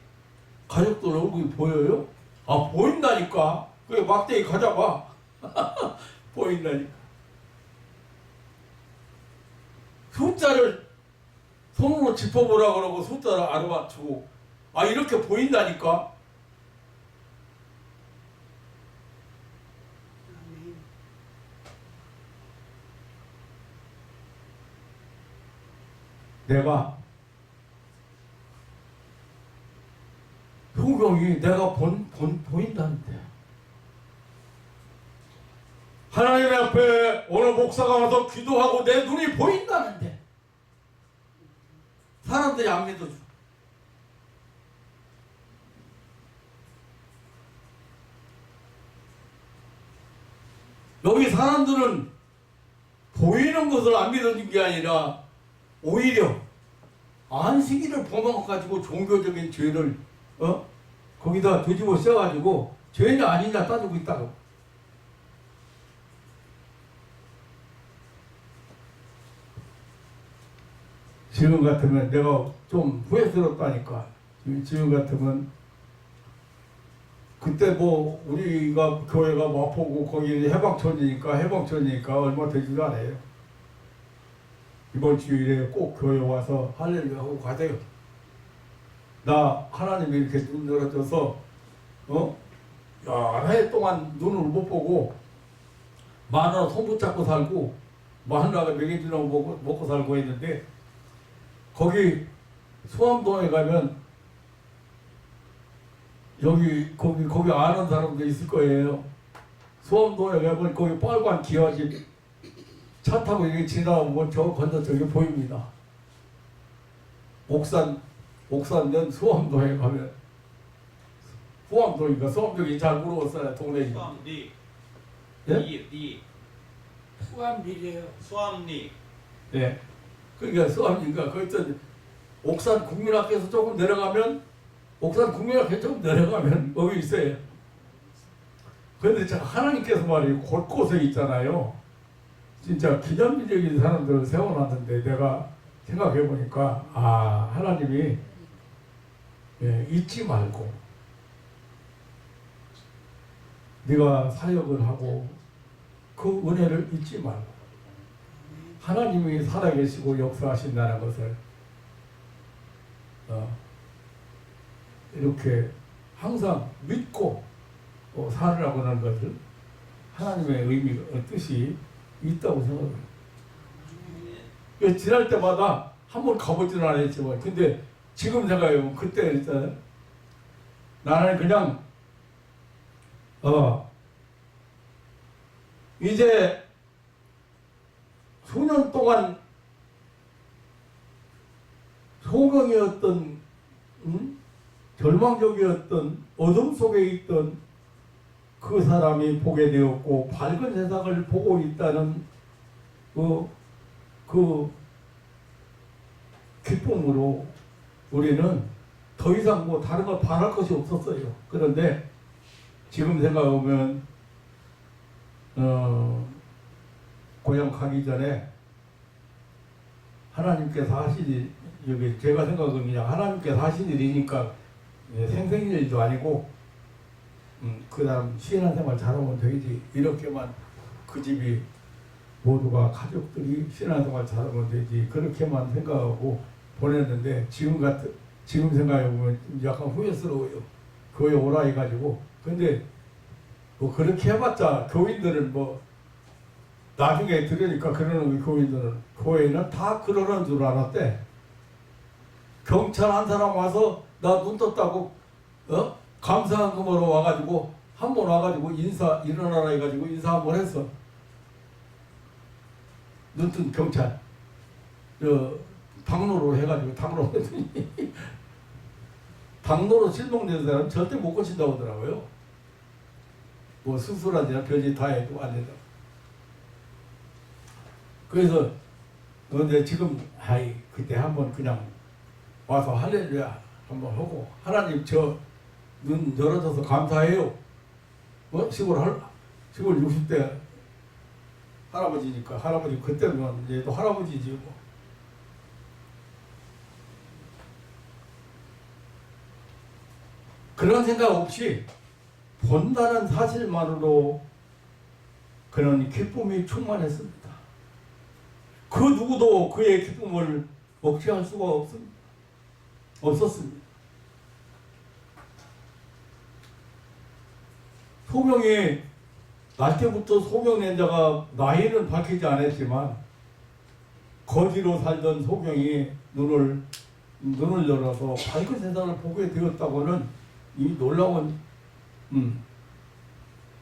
가족들 얼굴이 보여요? 아 보인다니까. 그게 막대기 가져봐. 보인다니까. 숫자를 손으로 짚어보라 그러고 숫자를 알아맞추고 이렇게 보인다니까. 내가 성경이 내가 보인다는데 하나님 앞에 어느 목사가 와서 기도하고 내 눈이 보인다는데 사람들이 안 믿어줘. 여기 사람들은 보이는 것을 안 믿어준 게 아니라 오히려 안식일을 범해가지고 종교적인 죄를 거기다 뒤집어 써가지고 죄냐 아니냐 따지고 있다고. 지금 같으면 내가 좀 후회스럽다니까. 지금 같으면 그때 뭐 우리가 교회가 마포구 거기 해방촌이니까 얼마 되지도 않아요. 이번 주일에 꼭 교회 와서 할렐루야 하고 가세요. 나 하나님이 이렇게 눈 열어줘서 여러 해 동안 눈을 못 보고 마누라 손 붙잡고 살고 마누라가 먹여주려고 먹고 살고 했는데 거기 수암동에 가면 거기 아는 사람도 있을 거예요. 수암동에 가면 거기 빨간 기와집 차 타고 이렇게 지나오면 저 건너 저기 보입니다. 옥산면 수암동에 가면 수암동인가 수암동이 잘 물어봤어요. 동네에. 수암리. 예? 수암리래요. 수암리. 예. 그러니까 수암리인가 거기서 옥산 국민학교에서 조금 내려가면 거기 있어요. 그런데 하나님께서 말이에요. 곳곳에 있잖아요. 진짜 기념비적인 사람들을 세워놨는데 내가 생각해 보니까 하나님이 잊지 말고 네가 사역을 하고 그 은혜를 잊지 말고 하나님이 살아계시고 역사하신다는 것을 이렇게 항상 믿고 살으라고 하는 것을 하나님의 의미가 뜻이 있다고 생각해요. 지날 때마다 한번 가보지는 않았지만 근데 지금 생각해보면 그때 일단 나는 그냥 이제 수년 동안 소명이었던 절망적이었던 어둠 속에 있던 그 사람이 보게 되었고 밝은 세상을 보고 있다는 그 기쁨으로 우리는 더 이상 뭐 다른 걸 바랄 것이 없었어요. 그런데 지금 생각해보면 고향 가기 전에 하나님께서 하신 일, 제가 생각은 그냥 하나님께서 하신 일이니까 생생일도 아니고 그 다음 신앙생활 잘하면 되지. 이렇게만 그 집이 모두가 가족들이 신앙생활 잘하면 되지. 그렇게만 생각하고 보냈는데 지금 생각해보면 약간 후회스러워요. 교회 오라 해가지고. 근데 뭐 그렇게 해봤자 교인들은 뭐 나중에 들으니까 그러는 교인들은 교회는 다 그러는 줄 알았대. 경찰 한 사람 와서 나 눈 떴다고 감사한금으로 와가지고 한 번 와가지고 일어나라 해가지고 인사 한 번 했어. 눈뜬 경찰 당로로 해가지고 당로로 했더니 당로로 실명된 사람은 절대 못 고친다고 하더라고요. 뭐 수술하지나 별짓 다 해도 안 된다. 그래서 근데 지금 그때 한번 그냥 와서 할렐루야 한번 하고 하나님 저 눈 열어줘서 감사해요. 시골 60대 할아버지니까 할아버지 그때는 이제 또 할아버지지 뭐. 그런 생각 없이 본다는 사실만으로 그런 기쁨이 충만했습니다. 그 누구도 그의 기쁨을 억제할 수가 없었습니다. 소명이 날 때부터 소명낸 자가 나이는 밝히지 않았지만 거지로 살던 소명이 눈을 열어서 밝은 세상을 보게 되었다고는 이 놀라운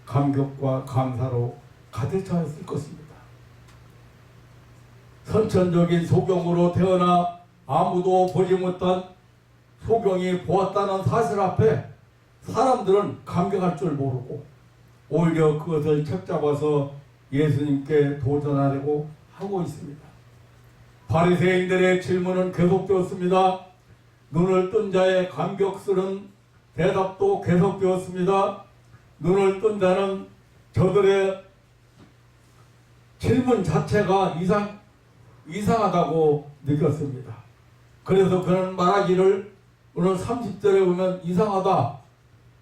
감격과 감사로 가득 차 있을 것입니다. 선천적인 소경으로 태어나 아무도 보지 못한 소경이 보았다는 사실 앞에 사람들은 감격할 줄 모르고 오히려 그것을 책잡아서 예수님께 도전하려고 하고 있습니다. 바리새인들의 질문은 계속되었습니다. 눈을 뜬 자의 감격스러운 대답도 계속되었습니다. 눈을 뜬 자는 저들의 질문 자체가 이상하다고 느꼈습니다. 그래서 그는 말하기를 오늘 30절에 보면 이상하다.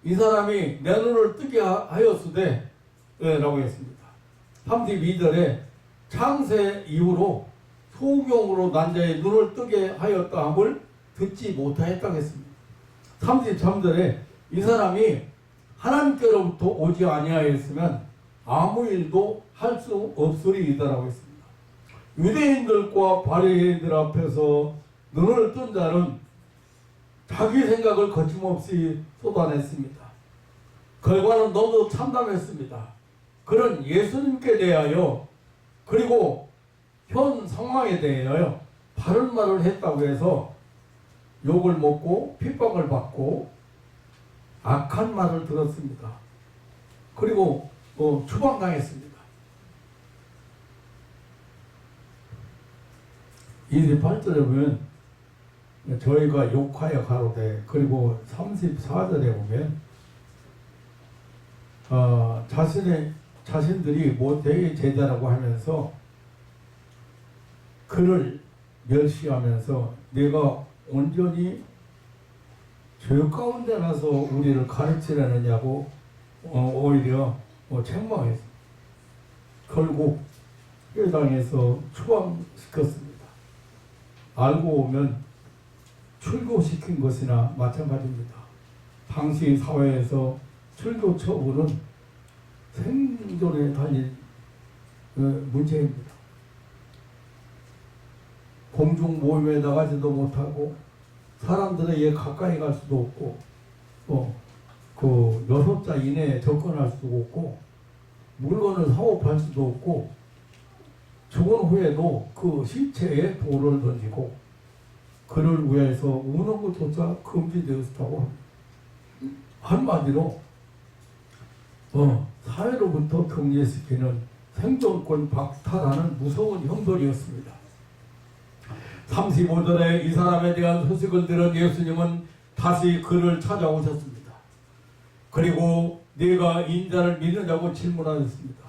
이 사람이 내 눈을 뜨게 하였으되 라고 했습니다. 32절에 창세 이후로 소경으로 난 자의 눈을 뜨게 하였다 함을 듣지 못하였다고 했습니다. 33절에 이 사람이 하나님께로부터 오지 아니하였으면 아무 일도 할 수 없으리이다라고 했습니다. 유대인들과 바리새인들 앞에서 눈을 뜬 자는 자기 생각을 거침없이 쏟아냈습니다. 결과는 너무 참담했습니다. 그는 예수님께 대하여 그리고 현 상황에 대하여 바른 말을 했다고 해서 욕을 먹고 핍박을 받고 악한 말을 들었습니다. 그리고 추방당했습니다. 28절에 보면 저희가 욕하여 가로되 그리고 34절에 보면 자신들이 모태의 제자라고 하면서 그를 멸시하면서 내가 온전히 죄 가운데 나서 우리를 가르치려느냐고 오히려 책망했습니다. 결국 회당에서 추방시켰습니다. 알고 보면 출교시킨 것이나 마찬가지입니다. 당시 사회에서 출교 처분은 생존에 달린 문제입니다. 공중 모임에 나가지도 못하고 사람들에게 가까이 갈 수도 없고 그 6자 이내에 접근할 수도 없고 물건을 사고 팔 수도 없고 죽은 후에도 그 시체에 돌을 던지고 그를 위해서 우는 것조차 금지되었다고 합니다. 한마디로 사회로부터 격리시키는 생존권 박탈하는 무서운 형벌이었습니다. 35절에 이 사람에 대한 소식을 들은 예수님은 다시 그를 찾아오셨습니다. 그리고 네가 인자를 믿느냐고 질문하셨습니다.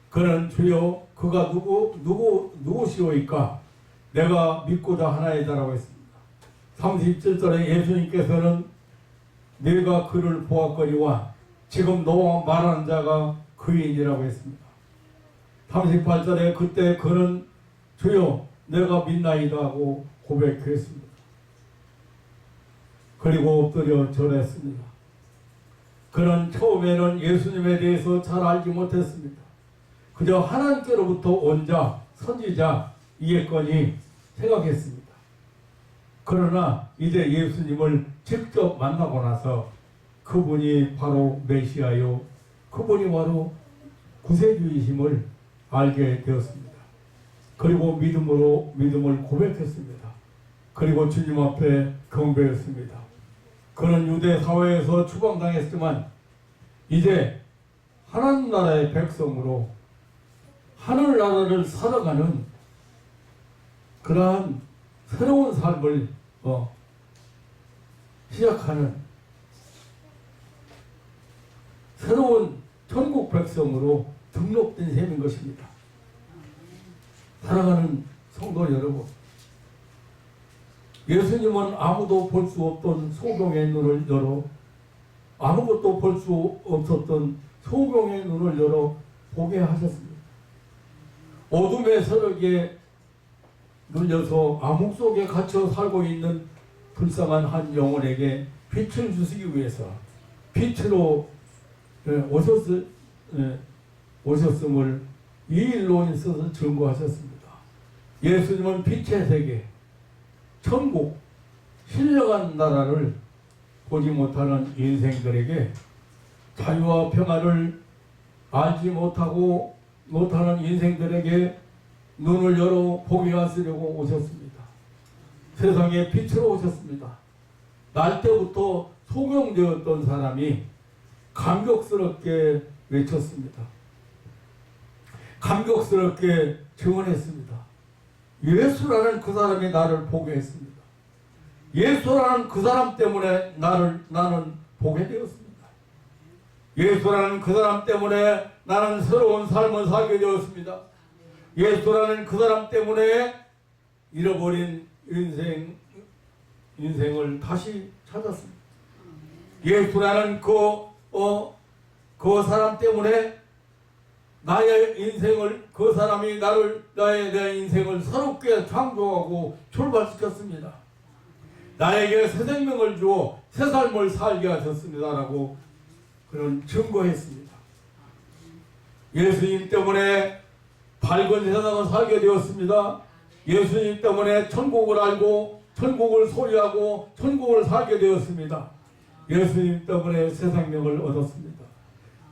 그는 주여 그가 누구시오이까 내가 믿고자 하나이다라고 했습니다. 37절에 예수님께서는 내가 그를 보았거니와 지금 너와 말하는 자가 그인이라고 했습니다. 38절에 그때 그는 주여 내가 믿나이다 하고 고백했습니다. 그리고 엎드려 절했습니다. 그는 처음에는 예수님에 대해서 잘 알지 못했습니다. 그저 하나님께로부터 온 자, 선지자 이겠거니 생각했습니다. 그러나 이제 예수님을 직접 만나고 나서 그분이 바로 메시아요, 그분이 바로 구세주이심을 알게 되었습니다. 그리고 믿음을 고백했습니다. 그리고 주님 앞에 경배했습니다. 그는 유대 사회에서 추방당했지만 이제 하나님 나라의 백성으로 하늘나라를 살아가는 그러한 새로운 삶을 시작하는 새로운 천국 백성으로 등록된 셈인 것입니다. 사랑하는 성도 여러분, 예수님은 아무도 볼 수 없던 소경의 눈을 열어 아무것도 볼 수 없었던 소경의 눈을 열어 보게 하셨습니다. 어둠의 세력에 눌려서 암흑 속에 갇혀 살고 있는 불쌍한 한 영혼에게 빛을 주시기 위해서 빛으로 오셨음을 이 일로 있어서 증거하셨습니다. 예수님은 빛의 세계, 천국, 신령한 나라를 보지 못하는 인생들에게 자유와 평안을 알지 못하는 인생들에게 눈을 열어 보게 하시려고 오셨습니다. 세상에 빛으로 오셨습니다. 날 때부터 소경되었던 사람이 감격스럽게 외쳤습니다. 감격스럽게 증언했습니다. 예수라는 그 사람이 나를 보게 했습니다. 예수라는 그 사람 때문에 나는 보게 되었습니다. 예수라는 그 사람 때문에 나는 새로운 삶을 살게 되었습니다. 예수라는 그 사람 때문에 잃어버린 인생을 다시 찾았습니다. 예수라는 그 사람 때문에 나의 인생을, 그 사람이 나의 인생을 새롭게 창조하고 출발시켰습니다. 나에게 새 생명을 주어 새 삶을 살게 하셨습니다라고 그런 증거했습니다. 예수님 때문에 밝은 세상을 살게 되었습니다. 예수님 때문에 천국을 알고 천국을 소유하고 천국을 살게 되었습니다. 예수님 때문에 새 생명을 얻었습니다.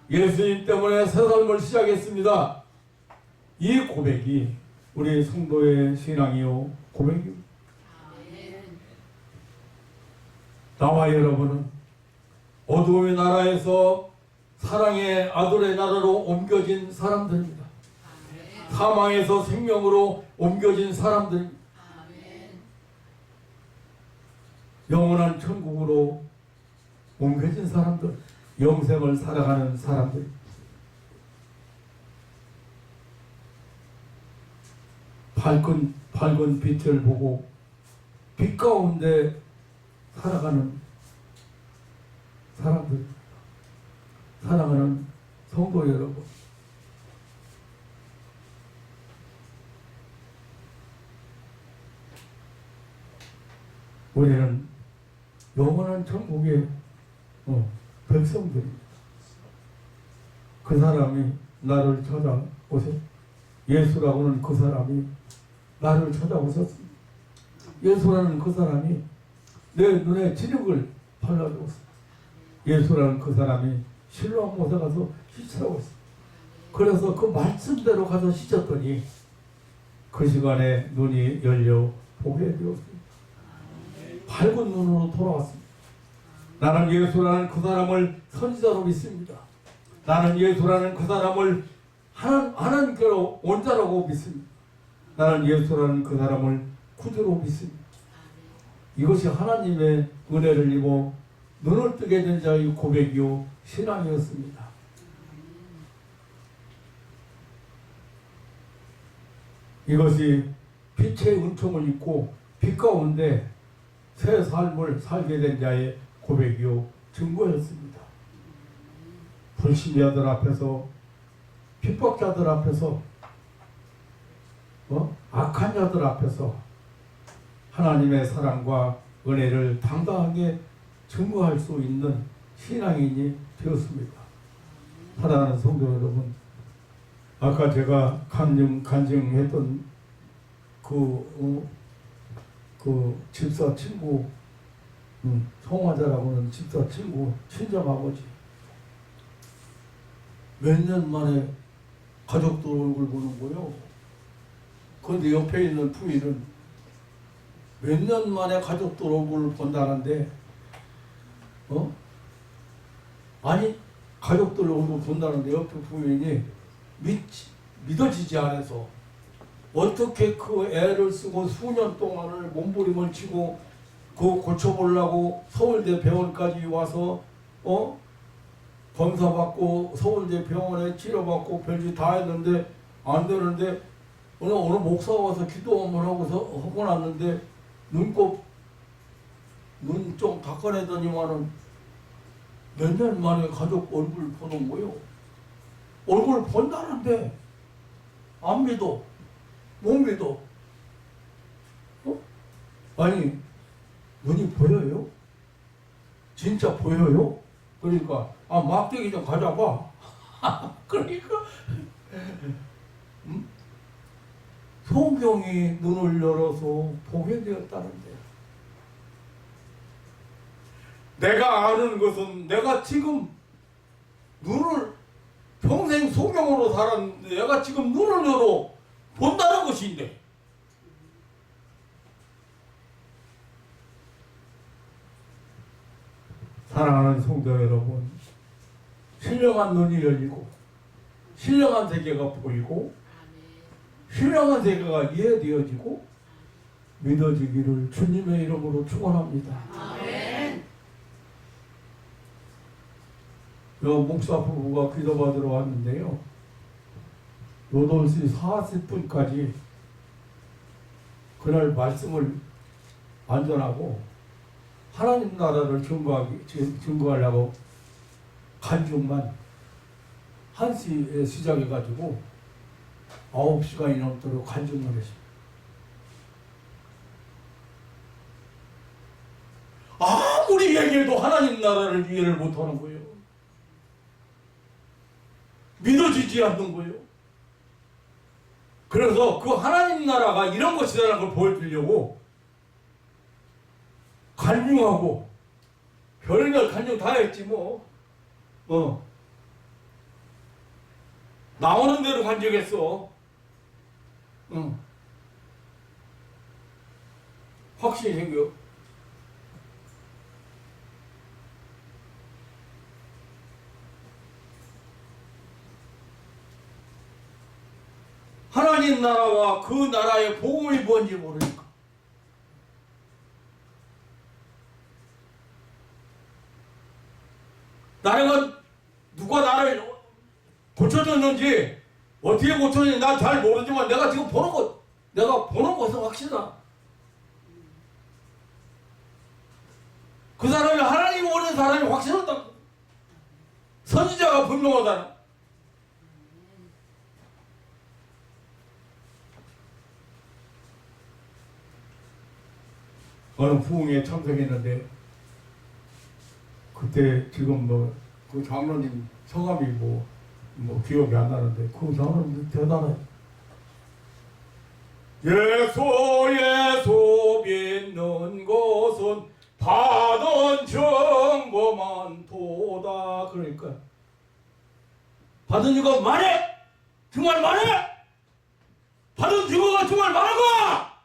예수님 때문에 새 삶을 시작했습니다. 이 고백이 우리 성도의 신앙이요 고백입니다. 나와 여러분은 어두움의 나라에서 사랑의 아들의 나라로 옮겨진 사람들입니다. 사망에서 생명으로 옮겨진 사람들입니다. 영원한 천국으로 옮겨진 사람들, 영생을 살아가는 사람들. 밝은 빛을 보고 빛 가운데 살아가는 사람들. 사랑하는 성도 여러분, 우리는 영원한 천국의 백성들입니다. 그 사람이 나를 찾아오셨. 예수라고는 그 사람이 나를 찾아오셨습니다. 예수라는 그 사람이 내 눈에 진흙을 발라주었습니다. 예수라는 그 사람이 실로암 못에 가서 씻으라고 했습니다. 그래서 그 말씀대로 가서 씻었더니 그 시간에 눈이 열려 보게 되었습니다. 밝은 눈으로 돌아왔습니다. 나는 예수라는 그 사람을 선지자로 믿습니다. 나는 예수라는 그 사람을 하나님께로 원자라고 믿습니다. 나는 예수라는 그 사람을 구주로 믿습니다. 이것이 하나님의 은혜를 입어 눈을 뜨게 된 자의 고백이요 신앙이었습니다. 이것이 빛의 은총을 입고 빛 가운데 새 삶을 살게 된 자의 고백이요 증거였습니다. 불신자들 앞에서, 핍박자들 앞에서, 악한 자들 앞에서 하나님의 사랑과 은혜를 당당하게 증거할 수 있는 신앙인이 되었습니다. 사랑하는 성도 여러분, 아까 제가 간증했던 그 집사 친구, 송화자라고는 집사 친구 친정 아버지, 몇 년 만에 가족들 얼굴 보는 거요. 근데 옆에 있는 부인은 몇 년 만에 가족들 얼굴을 본다는데, 아니, 가족들 얼굴 본다는데 옆에 부인이 믿어지지 않아서 어떻게 그 애를 쓰고 수년 동안을 몸부림을 치고 그거 고쳐보려고 서울대 병원까지 와서 검사받고 서울대 병원에 치료받고 별짓 다 했는데 안 되는데 오늘 목사 와서 기도 한번 하고 났는데 눈 좀 닦아내더니만은 몇 년 만에 가족 얼굴 보는 거요. 얼굴 본다는데 안 믿어. 못 믿어. 아니, 눈이 보여요? 진짜 보여요? 그러니까 막대기 좀 가져봐. 그러니까 성경이 눈을 열어서 보게 되었다는데, 내가 아는 것은 내가 지금 눈을 평생 소경으로 살았는데 내가 지금 눈을 열어 본다는 것인데, 사랑하는 성도 여러분, 신령한 눈이 열리고 신령한 세계가 보이고 신령한 세계가 이해되어지고 믿어지기를 주님의 이름으로 축원합니다. 아멘. 목사 부부가 기도받으러 왔는데요, 8시 40분까지 그날 말씀을 안전하고 하나님 나라를 증거하려고 간증만 1시에 시작해가지고 9시간이 넘도록 간증을 했습니다. 아무리 얘기해도 하나님 나라를 이해를 못하는 거예요. 믿어지지 않는 거예요. 그래서 그 하나님 나라가 이런 것이라는 걸 보여주려고 간증하고 별별 간증 다 했지 뭐. 나오는 대로 간증했어. 확신이 생겨. 하나님 나라와 그 나라의 복음이 뭔지 모르니까. 나는 누가 나를 고쳐줬는지 어떻게 고쳤는지 난 잘 모르지만 내가 지금 보는 것은 확실하다. 그 사람이 하나님 오는 사람이 확실하다. 선지자가 분명하다. 어느 부흥에 참석했는데 그때 지금 그 장로님 성함이 기억이 안 나는데 그 장로님 대단해. 예수 믿는 것은 받은 증거만 도다. 그러니까 받은 증거 많네. 정말 많네. 받은 증거가 정말 많은가?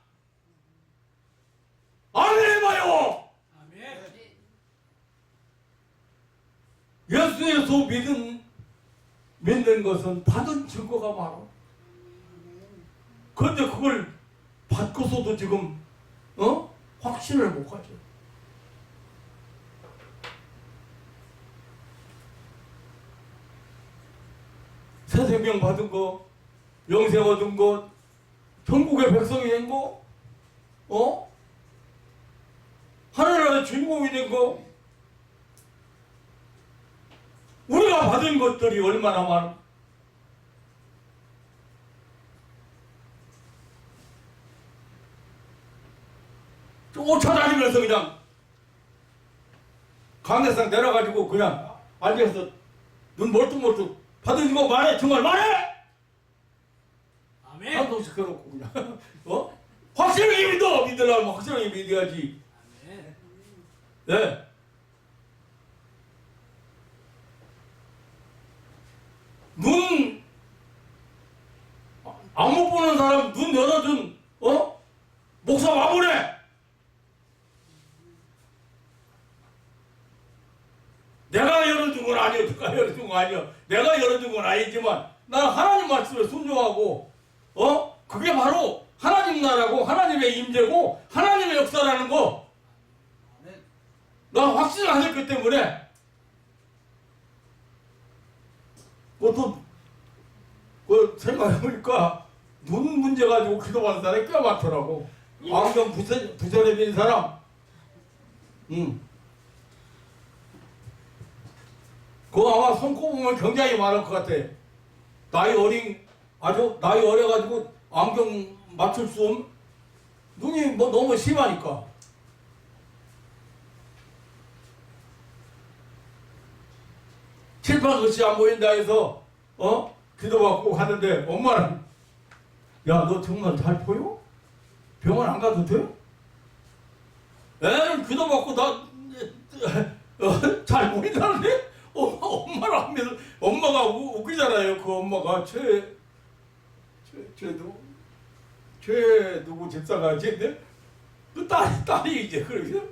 아멘 해봐요. 아멘. 예수에서 믿는 것은 받은 증거가 많아. 그런데 그걸 받고서도 지금 확신을 못 가져. 새 생명 받은 거, 영생 얻은 것, 천국의 백성이 된 거, 하늘나라의 주인공이 된 거, 우리가 받은 것들이 얼마나 많아. 쫓아다니면서 그냥 강대상 내려가지고 그냥 앉아서 눈 멀뚱멀뚱 받은 거 말해. 정말 말해. 아멘. 한동씩 해놓고 그냥 확실하게 믿으려면 확실하게 믿어야지. 아멘. 네. 눈 안 못 보는 사람 눈 열어준 목사 와보래. 내가 열어준 건 아니야. 누가 열어준 건 아니야. 내가 열어준 건 아니지만 나는 하나님 말씀에 순종하고 그게 바로 하나님 나라고 하나님의 임재고 하나님의 역사라는 거 나 확신을 하셨기 때문에 생각해보니까 눈 문제 가지고 기도하는 사람이 꽤 많더라고. 안경 부설에 빈 사람 그거 아마 손꼽으면 굉장히 많을 것 같아. 아주 나이 어려가지고 안경 맞출 수 없는 눈이 너무 심하니까. 칠판 글씨 안 보인다 해서 기도받고 하는데 엄마는 야 너 정말 잘 보여? 병원 안 가도 돼? 애는 기도받고 나 잘 보인다는데 엄마를 안 믿어. 엄마가 웃기잖아요. 그 엄마가 누구 집사가 쟤인데 그 딸이 이제 그러게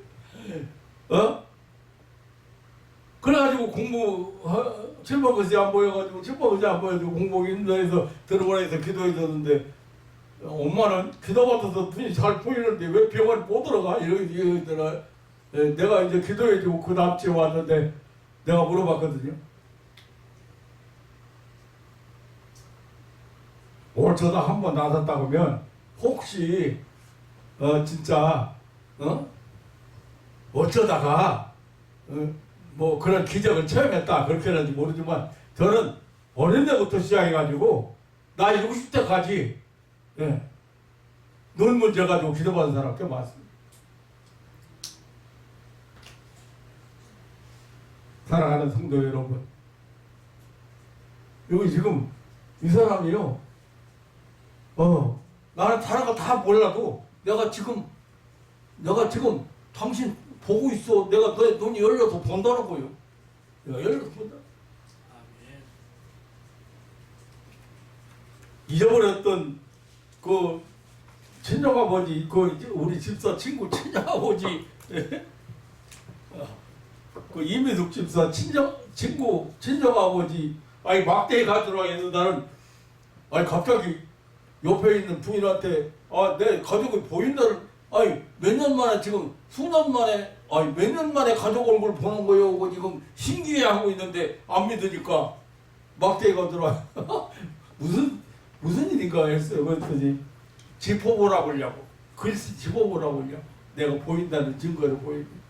그래가지고 칠판 글씨 안 보여가지고 칠판 글씨 안 보여가지고 공부하기 힘들어서 들어보라 해서 기도해 줬는데 엄마는 기도받아서 눈이 잘 보이는데 왜 병원에 못 들어가? 이러더라. 내가 이제 기도해주고 그 다음 주에 왔는데 내가 물어봤거든요. 저다 한번 나섰다고 하면 혹시 진짜 어쩌다가 뭐 그런 기적을 체험했다 그렇게는지 모르지만 저는 어린 데부터 시작해가지고 나 60대까지 눈 문제 가지고 기도받은 사람 꽤 많습니다. 사랑하는 성도 여러분, 여기 지금 이 사람이요 나는 다른 거 다 몰라도 내가 지금 당신 보고 있어. 내가 너의 눈이 열려서 본다는 거예요. 내가 열려서 본다. 잊어버렸던 그 친정아버지, 우리 집사 친구 친정아버지, 그 이미숙 집사 친정아버지, 막대에 가더라 해서 나는 갑자기 옆에 있는 부인한테 내 가족이 보인다는 몇 년 만에 지금 수년 만에 몇 년 만에 가족 얼굴 보는 거예요. 그거 지금 신기해하고 있는데 안 믿으니까 막대에 가더라. 무슨 일인가 했어요. 그랬더니 짚어보라고 하려고 글씨 짚어보라고 하려고 내가 보인다는 증거를 보이고.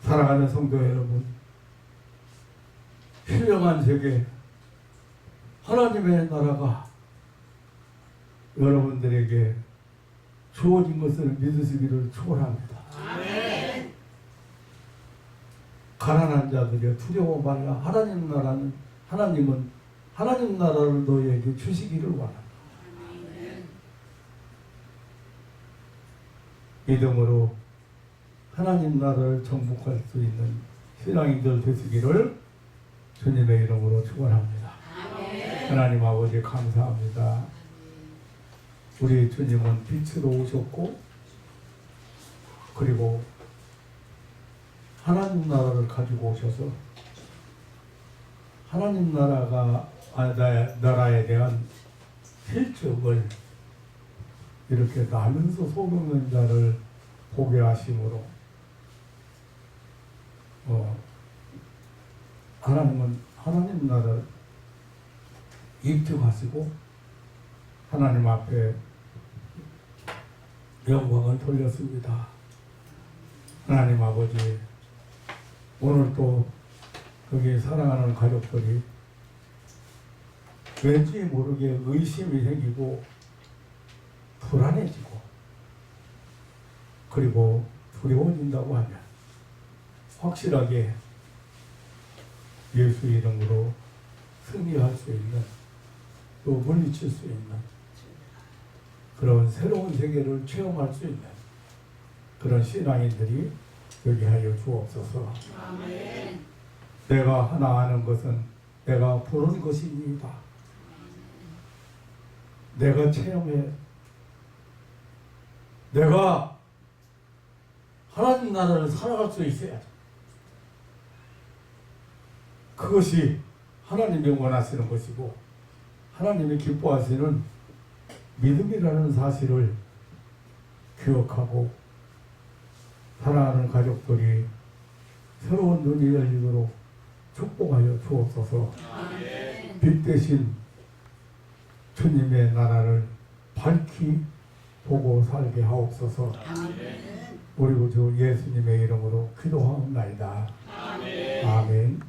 사랑하는 성도 여러분, 신령한 세계 하나님의 나라가 여러분들에게 주어진 것을 믿으시기를 축원합니다. 아멘. 가난한 자들이여 두려워 말라. 하나님은 하나님 나라를 너희에게 주시기를 원합니다. 믿음으로 하나님 나라를 정복할 수 있는 신앙인들 되시기를 주님의 이름으로 축원합니다. 하나님 아버지 감사합니다. 우리 주님은 빛으로 오셨고 그리고 하나님 나라를 가지고 오셔서 하나님 나라에 대한 실적을 이렇게 나면서 소금는 자를 보게 하심으로 하나님은 하나님 나라를 입증하시고 하나님 앞에 영광을 돌렸습니다. 하나님 아버지, 오늘 또 거기 사랑하는 가족들이 왠지 모르게 의심이 생기고 불안해지고 그리고 두려워진다고 하면 확실하게 예수 이름으로 승리할 수 있는 또 물리칠 수 있는 그런 새로운 세계를 체험할 수 있는 그런 신앙인들이 되게 하여 주옵소서. 아멘. 내가 하나 아는 것은 내가 보는 것입니다. 내가 체험해. 내가 하나님 나라를 살아갈 수 있어야죠. 그것이 하나님이 원하시는 것이고 하나님이 기뻐하시는 믿음이라는 사실을 기억하고 사랑하는 가족들이 새로운 눈이 열리도록 축복하여 주옵소서. 아멘. 빛 대신 주님의 나라를 밝히 보고 살게 하옵소서. 아멘. 우리 구주 예수님의 이름으로 기도하옵나이다. 아멘. 아멘.